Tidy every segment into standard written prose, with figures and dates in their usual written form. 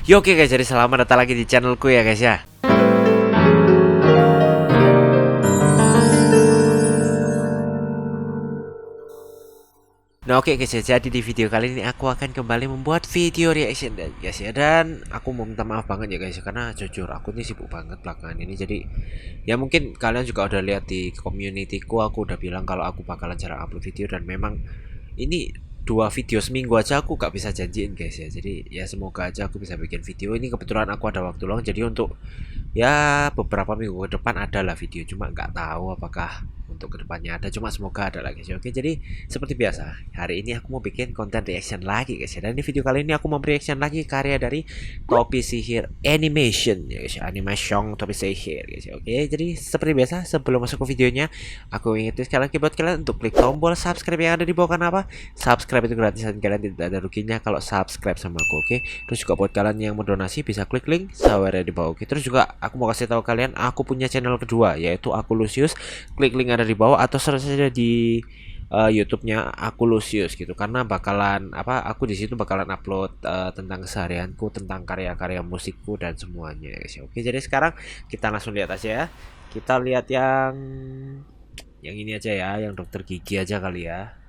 Yo oke guys, jadi selamat datang lagi di channelku ya guys ya. Nah oke guys ya, jadi di video kali ini aku akan kembali membuat video reaction guys ya. Dan aku mau minta maaf banget ya guys ya, karena jujur aku ini sibuk banget belakangan ini. Jadi ya mungkin kalian juga udah lihat di communityku, aku udah bilang kalau aku bakalan jarang upload video. Dan memang ini 2 video seminggu aja aku gak bisa janjiin guys ya. Jadi ya semoga aja aku bisa bikin video. Ini kebetulan aku ada waktu luang, jadi untuk ya beberapa minggu ke depan adalah video, cuma nggak tahu apakah untuk kedepannya ada, cuma semoga ada lagi guys. Oke, jadi seperti biasa hari ini aku mau bikin konten reaction lagi guys ya. Dan di video kali ini aku mau reaction lagi karya dari Topi Sihir Animation ya guys ya. Animation Topi Sihir guys ya. Oke, jadi seperti biasa sebelum masuk ke videonya, aku ingetin sekali lagi buat kalian untuk klik tombol subscribe yang ada di bawah. Kenapa? Subscribe itu gratis dan kalian tidak ada ruginya kalau subscribe sama aku. Oke, terus juga buat kalian yang mau donasi bisa klik link sawer di bawah. Oke, terus juga aku mau kasih tahu kalian aku punya channel kedua yaitu Aku Lucius. Klik link ada di bawah atau search saja di YouTube-nya Aku Lucius gitu, karena bakalan aku di situ bakalan upload tentang keseharianku, tentang karya-karya musikku dan semuanya guys ya. Oke, jadi sekarang kita langsung lihat aja ya. Kita lihat yang ini aja ya, yang dokter gigi aja kali ya.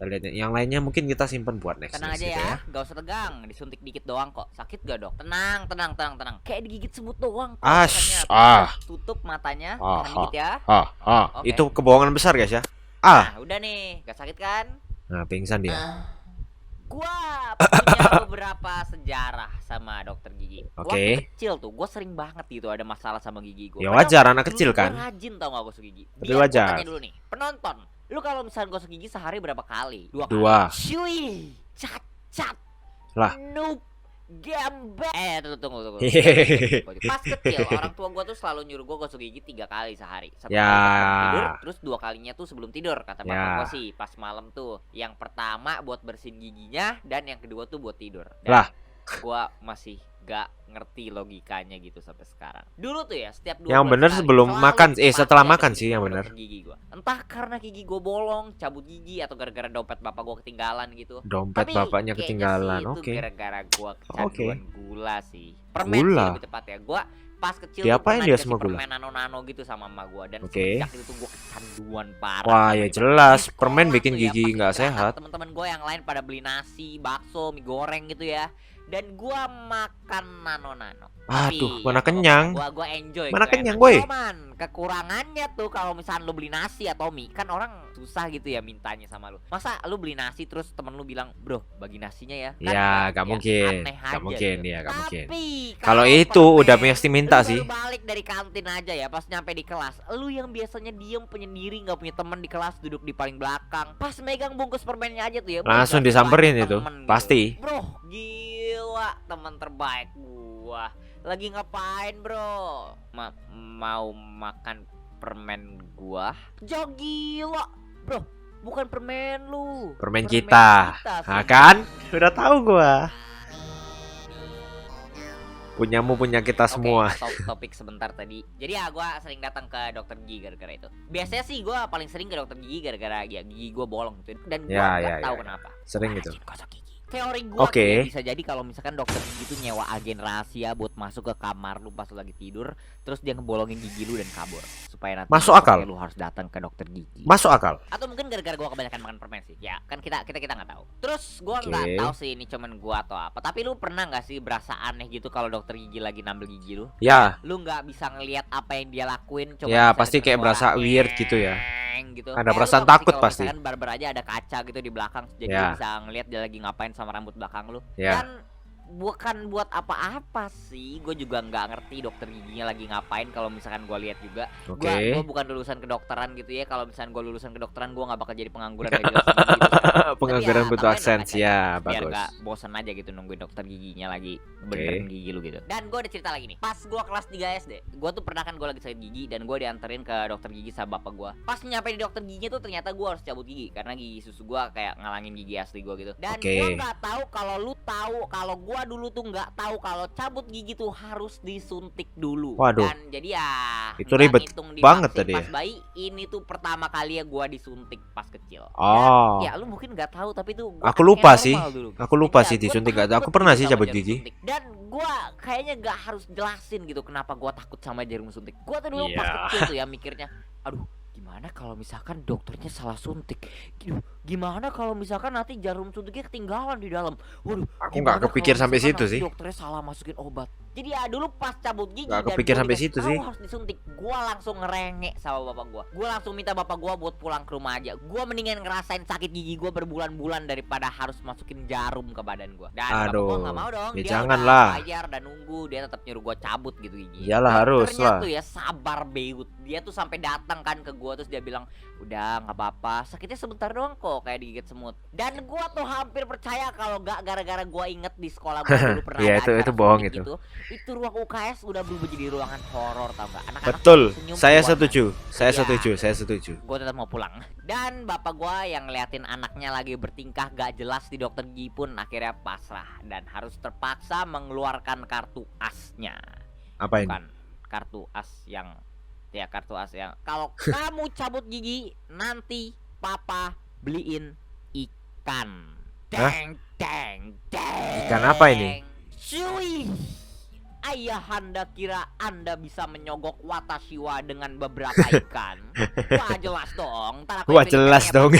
Kita lihat yang lainnya mungkin kita simpan buat next. Tenang aja gitu ya, gak usah tegang, disuntik dikit doang kok. Sakit gak dok? Tenang. Kayak digigit semut doang kok. Tutup matanya, dikit ya. Okay. Itu kebohongan besar guys ya. Nah, udah nih, gak sakit kan? Nah, pingsan dia. Gua punya beberapa sejarah sama dokter gigi. Oke. Kecil tuh, gua sering banget gitu ada masalah sama gigi gua. Ya wajar, anak kecil kan. Gua rajin tau gak gosok gigi. Tapi wajar. Tanya dulu nih, penonton, lu kalau misalnya gosok gigi sehari berapa kali? 2 kali. Cuy, cacat. Lah. Noob. Gembel. Tunggu. Pas kecil orang tua gua tuh selalu nyuruh gua gosok gigi 3 kali sehari. Satu kali sebelum tidur, terus 2 kalinya tuh sebelum tidur kata bapak gua sih. Pas malam tuh, yang pertama buat bersihin giginya dan yang kedua tuh buat tidur. Dan lah, gua masih gak ngerti logikanya gitu sampai sekarang. Dulu tuh ya setiap 2 yang bener sebelum makan, setelah makan sih yang bener. Gigi gua. Entah karena gigi gua bolong, cabut gigi, atau gara-gara dompet bapak gua ketinggalan gitu. Dompet bapaknya ketinggalan. Oke. Gara-gara gua kecanduan gula sih. Permen sih lebih tepat ya. Gua pas kecil diapain dia sama gula? Permen nano-nano gitu sama emak gua, dan sejak itu tuh gua kecanduan parah. Wah ya jelas, permen bikin gigi nggak sehat. Teman-teman gua yang lain pada beli nasi, bakso, mie goreng gitu ya. Dan gua makan nano-nano. Aduh, mana kenyang. Gua enjoy. Mana kenyang, boy. Cuman kekurangannya tuh kalau misalnya lu beli nasi atau mie, kan orang susah gitu ya mintanya sama lu. Masa lu beli nasi terus temen lu bilang, "Bro, bagi nasinya ya." Kan ya, gak mungkin. Gak mungkin gitu. Ya, gak mungkin. Tapi kalau itu udah mesti minta sih. Balik dari kantin aja ya, pas nyampe di kelas, lu yang biasanya diem penyendiri, nggak punya teman di kelas, duduk di paling belakang, pas megang bungkus permennya aja tuh ya, langsung disamperin itu gitu. pasti. Bro, gila, teman terbaik gua. Lagi ngapain bro? Mau makan permen gua? Jok gila bro, bukan permen lu, permen kita. Nah kan udah tahu gua. Punyamu punya kita semua. Topik sebentar tadi. Jadi ya gua sering datang ke dokter gigi gara-gara itu. Biasanya sih gua paling sering ke dokter gigi gara-gara ya gigi gua bolong gitu. Dan gua nggak tahu kenapa. Sering gitu. Teori gue ya, bisa jadi kalau misalkan dokter gigi itu nyewa agen rahasia buat masuk ke kamar lu pas lu lagi tidur, terus dia ngebolongin gigi lu dan kabur supaya nanti masuk akal lu harus datang ke dokter gigi. Masuk akal. Atau mungkin gara-gara gue kebanyakan makan permen sih. Ya kan kita nggak tahu. Terus gue nggak tahu sih ini cuman gue atau apa. Tapi lu pernah nggak sih berasa aneh gitu kalau dokter gigi lagi nambel gigi lu? Ya. Lu nggak bisa ngelihat apa yang dia lakuin. Ya pasti kayak berasa weird gitu ya. Gitu. Ada perasaan takut pasti. Kan barber aja ada kaca gitu di belakang, jadi lu bisa ngelihat dia lagi ngapain sama rambut belakang lu. Dan bukan buat apa-apa sih, gue juga nggak ngerti dokter giginya lagi ngapain kalau misalkan gue lihat juga. Gue bukan lulusan kedokteran gitu ya. Kalau misalkan gue lulusan kedokteran, gue nggak bakal jadi pengangguran gitu. Pengangguran butuh AdSense ya, biar bagus. Gak bosan aja gitu nungguin dokter giginya lagi benerin gigi lu gitu. Dan gue ada cerita lagi nih. Pas gue kelas 3 SD, gue tuh pernah kan gue lagi sakit gigi dan gue dianterin ke dokter gigi sama bapak gue. Pas nyampe di dokter giginya tuh ternyata gue harus cabut gigi karena gigi susu gue kayak ngalangin gigi asli gue gitu. Dan gue nggak tahu kalau lu tahu kalau gue gua dulu tuh nggak tahu kalau cabut gigi tuh harus disuntik dulu. Waduh. Dan jadi ya itu ribet banget tadi pas bayi. Ini tuh pertama kali ya gua disuntik pas kecil. Oh. Dan, ya lu mungkin nggak tahu tapi tuh aku lupa sih. Aku lupa sih disuntik gak. Aku pernah sih cabut gigi. Dan gua kayaknya nggak harus jelasin gitu kenapa gua takut sama jarum suntik. Gua tuh dulu pas kecil tuh ya mikirnya, aduh gimana kalau misalkan dokternya salah suntik, gimana kalau misalkan nanti jarum suntiknya ketinggalan di dalam. Waduh, aku nggak kepikir sampai situ sih. Dokternya salah masukin obat. Jadi ya dulu pas cabut gigi nggak kepikir sampai situ sih. Harus disuntik. Gua langsung ngerengek sama bapak gua. Gua langsung minta bapak gua buat pulang ke rumah aja. Gua mendingan ngerasain sakit gigi gua berbulan-bulan daripada harus masukin jarum ke badan gua. Dan bapak gua nggak mau dong. Ya dia janganlah. Bayar dan nunggu, dia tetap nyuruh gua cabut gitu gigi. Iyalah harus lah. Tuh ya sabar beut. Dia tuh sampai datang kan ke gua terus dia bilang, "Udah nggak apa-apa, sakitnya sebentar doang kok kayak digigit semut." Dan gua tuh hampir percaya kalau nggak gara-gara gua inget di sekolah gua dulu pernah ya, itu bohong itu. Itu ruang UKS udah berubah jadi ruangan horor tau gak? Anak-anak betul. Saya setuju. Saya setuju. Gua tetap mau pulang. Dan bapak gua yang ngeliatin anaknya lagi bertingkah gak jelas di dokter gigi pun akhirnya pasrah dan harus terpaksa mengeluarkan kartu asnya. Apa ini? Bukan kartu as yang kalau kamu cabut gigi nanti papa beliin ikan. Deng. Ikan apa ini? Cuy. Ayahanda kira Anda bisa menyogok Watashiwa dengan beberapa ikan. Wah jelas dong. Wah jelas dong.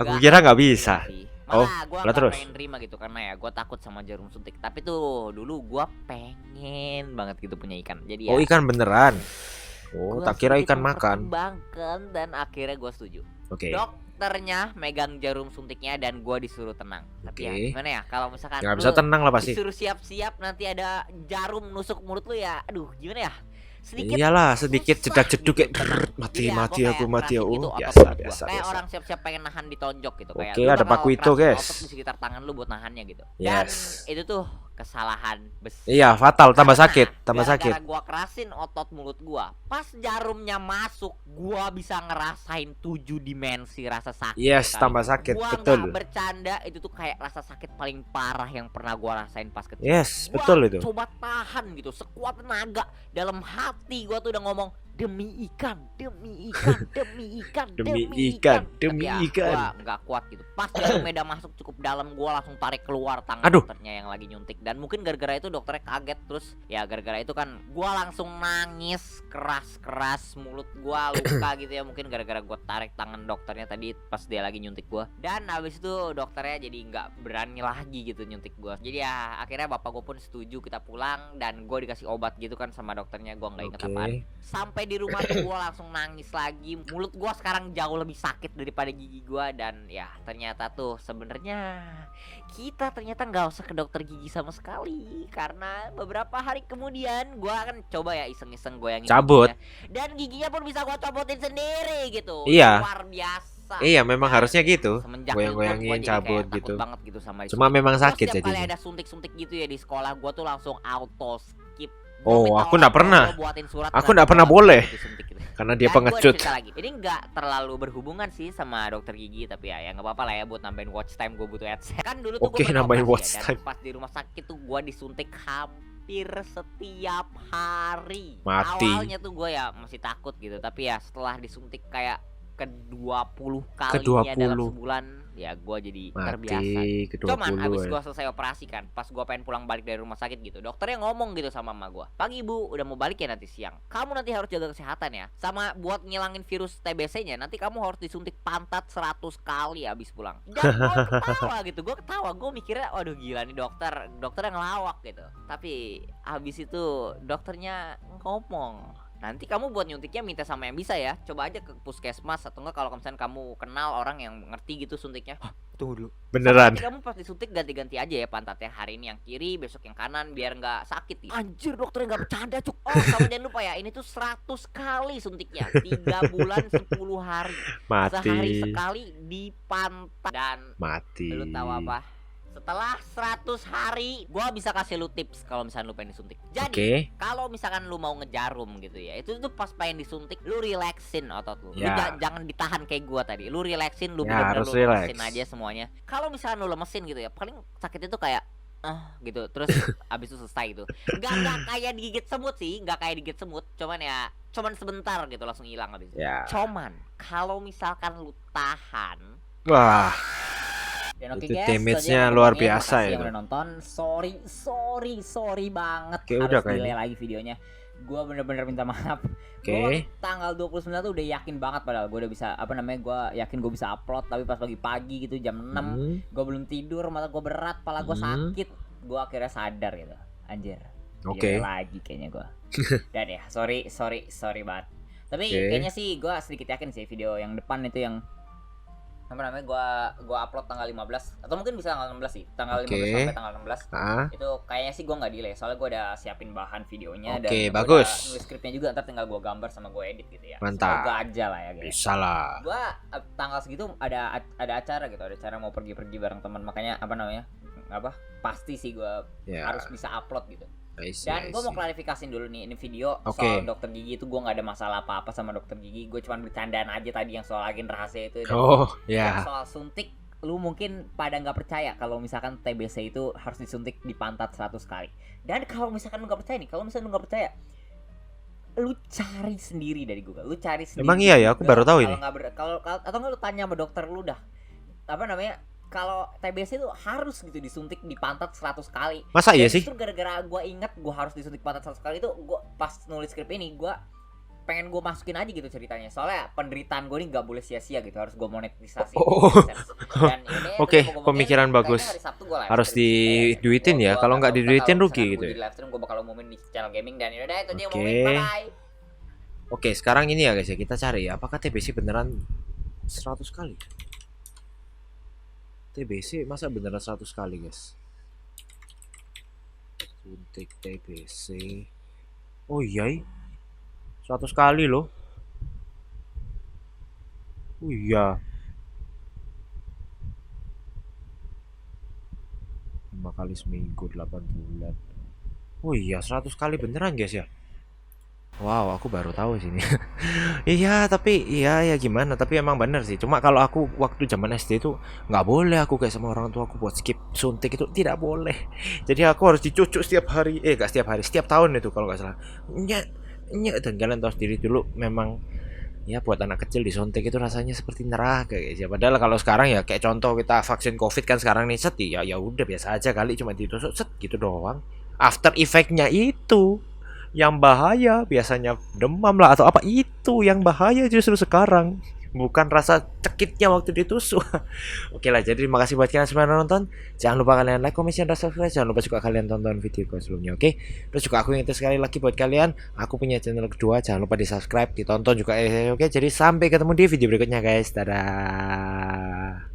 Aku kira nggak bisa. Malah gue gak pengen terima gitu karena ya gue takut sama jarum suntik. Tapi tuh dulu gue pengen banget gitu punya ikan. Jadi ya, ikan beneran. Tak kira ikan makan. Dan akhirnya gue setuju. Oke. Dokternya megang jarum suntiknya dan gue disuruh tenang. Tapi ya gimana ya kalau misalkan nggak bisa tenang lah pasti. Disuruh siap-siap nanti ada jarum nusuk mulut lu ya. Aduh gimana ya. Iyalah sedikit jedak-jeduk kayak mati aku gitu, biasa. Kayak orang siap-siap pengen nahan ditonjok gitu. Oke, ada paku itu guys di sekitar tangan lu buat nahannya gitu. Dan itu tuh kesalahan besar. Iya fatal, tambah sakit. Gara-gara gua kerasin otot mulut gua, pas jarumnya masuk gua bisa ngerasain 7 dimensi rasa sakit. Yes, tambah sakit. Gua betul. Gua bercanda, itu tuh kayak rasa sakit paling parah yang pernah gua rasain pas kecil. Yes, gua betul itu. Coba tahan gitu sekuat tenaga. Dalam hati gua tuh udah ngomong demi ikan. Gua nggak kuat gitu. Pas jarum medan masuk cukup dalam, gua langsung tarik keluar tangan dokternya yang lagi nyuntik. Dan mungkin gara-gara itu dokternya kaget, terus ya gara-gara itu kan gua langsung nangis keras-keras, mulut gua luka gitu ya. Mungkin gara-gara gua tarik tangan dokternya tadi pas dia lagi nyuntik gua. Dan habis itu dokternya jadi nggak berani lagi gitu nyuntik gua. Jadi ya akhirnya bapak gua pun setuju kita pulang dan gua dikasih obat gitu kan sama dokternya. Gua nggak inget apaan. Sampai di rumah tuh gue langsung nangis lagi. Mulut gue sekarang jauh lebih sakit daripada gigi gue. Dan ya ternyata tuh sebenarnya kita ternyata nggak usah ke dokter gigi sama sekali. Karena beberapa hari kemudian gue akan coba ya iseng-iseng goyangin cabut giginya. Dan giginya pun bisa gue copotin sendiri gitu. Iya. Luar biasa. Iya memang harusnya gitu. Goyang-goyangin cabut gitu. Banget gitu sama cuma memang sakit jadi. Setiap kali ada suntik-suntik gitu ya di sekolah, gue tuh langsung auto skip. Aku nggak pernah. Aku nggak pernah boleh. Karena dia pengecut. Ini nggak terlalu berhubungan sih sama dokter gigi, tapi ya nggak apa-apa lah ya buat nambahin watch time gue butuh AdSense. Kan dulu tuh gue nambahin watch time. Pas di rumah sakit tuh gue disuntik hampir setiap hari. Mati. Awalnya tuh gue ya masih takut gitu, tapi ya setelah disuntik kayak ke-20 kalinya dalam sebulan ya gue jadi terbiasa. Cuman abis gue selesai operasi kan, pas gue pengen pulang balik dari rumah sakit gitu, dokternya ngomong gitu sama mama gue, "Pagi bu, udah mau balik ya nanti siang. Kamu nanti harus jaga kesehatan ya. Sama buat ngilangin virus TBC-nya, nanti kamu harus disuntik pantat 100 kali abis pulang." Dan gue ketawa gitu, gue mikirnya waduh gila nih dokternya ngelawak gitu. Tapi abis itu dokternya ngomong, "Nanti kamu buat nyuntiknya minta sama yang bisa ya. Coba aja ke puskesmas atau enggak kalau misalnya kamu kenal orang yang ngerti gitu suntiknya." Tunggu dulu. Beneran. Kamu pas disuntik ganti-ganti aja ya pantatnya. Hari ini yang kiri, besok yang kanan biar nggak sakit gitu. Anjir dokternya nggak bercanda cuk. Oh kamu jangan lupa ya, ini tuh 100 kali suntiknya. 3 bulan 10 hari. Mati. Sehari sekali di pantat. Dan mati. Lu tahu apa? Setelah 100 hari gua bisa kasih lu tips kalau misalkan lu pengen disuntik. Jadi kalau misalkan lu mau ngejarum gitu ya, itu tuh pas pengen disuntik lu relaxin otot lu. Lu jangan ditahan kayak gua tadi. Lu relaxin, lu bener-bener lu lemesin aja semuanya. Kalau misalkan lu lemesin gitu ya, paling sakit itu kayak gitu, terus abis itu selesai gitu. Nggak kayak digigit semut sih, nggak kayak digigit semut, cuman sebentar gitu langsung hilang abis itu. Cuman kalau misalkan lu tahan, wah, dan oke itu damage-nya luar biasa ya. Yang udah nonton, sorry banget. Oke, harus udah delay lagi videonya. Gua bener-bener minta maaf. Gua tanggal 29 tuh udah yakin banget, padahal gua udah bisa gua yakin gua bisa upload, tapi pas pagi-pagi gitu jam 6 gua belum tidur, mata gua berat, kepala gua sakit. Gua akhirnya sadar gitu. Anjir. Lagi kayaknya gua. Dan ya, sorry banget. Tapi kayaknya sih gua sedikit yakin sih video yang depan itu yang gua upload tanggal 15 atau mungkin bisa tanggal 16 sih, tanggal 15 sampai tanggal 16. Itu kayaknya sih gua nggak delay, soalnya gua udah siapin bahan videonya dan bagus. Nulis skripnya juga, ntar tinggal gua gambar sama gua edit gitu ya. Mantap. Semoga aja lah ya guys. Bisa lah. Gua tanggal segitu ada acara gitu, ada acara mau pergi bareng teman, makanya pasti sih gua harus bisa upload gitu. Dan gue mau klarifikasiin dulu nih, ini video soal dokter gigi itu gue nggak ada masalah apa-apa sama dokter gigi. Gue cuma bercandaan aja tadi yang soal agen rahasia itu. Dan soal suntik, lu mungkin pada nggak percaya kalau misalkan TBC itu harus disuntik di pantat 100 kali. Dan kalau misalkan lu nggak percaya nih, lu cari sendiri dari Google, lu cari sendiri. Emang iya ya, aku baru tahu ini. Kalau atau nggak lu tanya sama dokter lu dah, kalau TBC itu harus gitu disuntik di pantat 100 kali. Masa iya sih? Itu gara-gara gue inget gue harus disuntik pantat 100 kali, itu gue pas nulis skrip ini gue pengen gue masukin aja gitu ceritanya. Soalnya penderitaan gue ini gak boleh sia-sia gitu, harus gue monetisasi. Dan ini pemikiran bagus. Harus diduitin ya, kalau nggak diduitin rugi gitu. Di live stream gue bakal umumin di channel gaming, dan yaudah itu aja ngomongin, bye. Oke, sekarang ini ya guys ya, kita cari ya apakah TBC beneran 100 kali. TBC masa beneran 100 kali guys. Suntik TBC. Oh iya 100 kali loh. Oh iya 5 kali seminggu 8 bulan. Oh iya 100 kali beneran guys ya. Wow, aku baru tahu sini. Iya, tapi ya gimana? Tapi emang bener sih. Cuma kalau aku waktu zaman SD itu nggak boleh aku kayak sama orang tua aku buat skip suntik itu tidak boleh. Jadi aku harus dicucuk setiap hari. Nggak setiap hari, setiap tahun itu kalau nggak salah. Nyet dan kalian tahu sendiri dulu memang ya buat anak kecil disuntik itu rasanya seperti neraka guys ya. Padahal kalau sekarang ya kayak contoh kita vaksin COVID kan sekarang nih set ya udah biasa aja kali, cuma ditusuk set gitu doang. After effect-nya itu yang bahaya, biasanya demam lah atau apa, itu yang bahaya justru sekarang, bukan rasa cekitnya waktu ditusuk. Oke lah, jadi terima kasih buat kalian semua yang nonton. Jangan lupa kalian like, comment, share, dan subscribe. Jangan lupa juga kalian tonton video gue sebelumnya, oke? Terus juga aku ingetin sekali lagi buat kalian, aku punya channel kedua, jangan lupa di subscribe, ditonton juga, oke? Jadi sampai ketemu di video berikutnya guys, dadah.